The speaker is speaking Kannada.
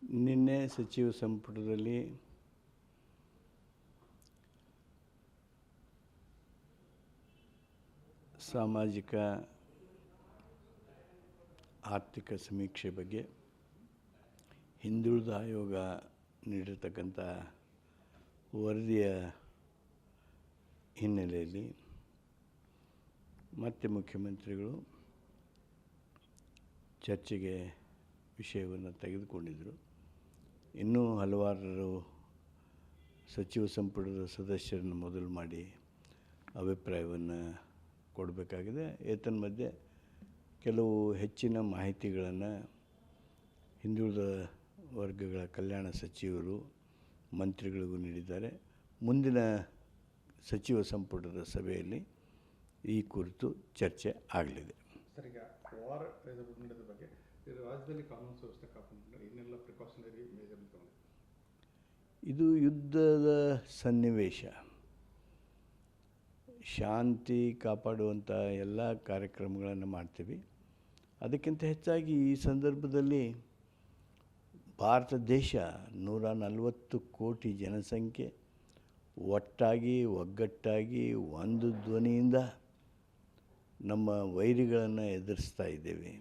ನಿನ್ನೆ ಸಚಿವ ಸಂಪುಟದಲ್ಲಿ ಸಾಮಾಜಿಕ ಆರ್ಥಿಕ ಸಮೀಕ್ಷೆ ಬಗ್ಗೆ ಹಿಂದುಳಿದ ಆಯೋಗ ನೀಡಿರತಕ್ಕಂಥ ವರದಿಯ ಹಿನ್ನೆಲೆಯಲ್ಲಿ ಮತ್ತೆ ಮುಖ್ಯಮಂತ್ರಿಗಳು ಚರ್ಚೆಗೆ ವಿಷಯವನ್ನು ತೆಗೆದುಕೊಂಡಿದ್ದರು. ಇನ್ನೂ ಹಲವಾರು ಸಚಿವ ಸಂಪುಟದ ಸದಸ್ಯರನ್ನು ಮೊದಲು ಮಾಡಿ ಅಭಿಪ್ರಾಯವನ್ನು ಕೊಡಬೇಕಾಗಿದೆ. ಏತನ್ಮಧ್ಯೆ ಕೆಲವು ಹೆಚ್ಚಿನ ಮಾಹಿತಿಗಳನ್ನು ಹಿಂದುಳಿದ ವರ್ಗಗಳ ಕಲ್ಯಾಣ ಸಚಿವರು ಮಂತ್ರಿಗಳಿಗೂ ನೀಡಿದ್ದಾರೆ. ಮುಂದಿನ ಸಚಿವ ಸಂಪುಟದ ಸಭೆಯಲ್ಲಿ ಈ ಕುರಿತು ಚರ್ಚೆ ಆಗಲಿದೆ. ಸರ್, ಈಗ ವಾರ ನಡೆದ ಬಗ್ಗೆ ರಾಜ್ಯದಲ್ಲಿ ಕಾನೂನು ಸುವ್ಯವಸ್ಥೆ ಕಾಪಾಡಿಕೊಂಡು ಇನ್ನೆಲ್ಲ ಪ್ರಿಕಾಷನರಿ ಮೆಜರ್ ತಗೊಂಡು ಇದು ಯುದ್ಧದ ಸನ್ನಿವೇಶ, ಶಾಂತಿ ಕಾಪಾಡುವಂಥ ಎಲ್ಲ ಕಾರ್ಯಕ್ರಮಗಳನ್ನು ಮಾಡ್ತೀವಿ. ಅದಕ್ಕಿಂತ ಹೆಚ್ಚಾಗಿ ಈ ಸಂದರ್ಭದಲ್ಲಿ ಭಾರತ ದೇಶ 140 ಕೋಟಿ ಜನಸಂಖ್ಯೆ ಒಟ್ಟಾಗಿ ಒಗ್ಗಟ್ಟಾಗಿ ಒಂದು ಧ್ವನಿಯಿಂದ ನಮ್ಮ ವೈರಿಗಳನ್ನು ಎದುರಿಸ್ತಾ ಇದ್ದೇವೆ.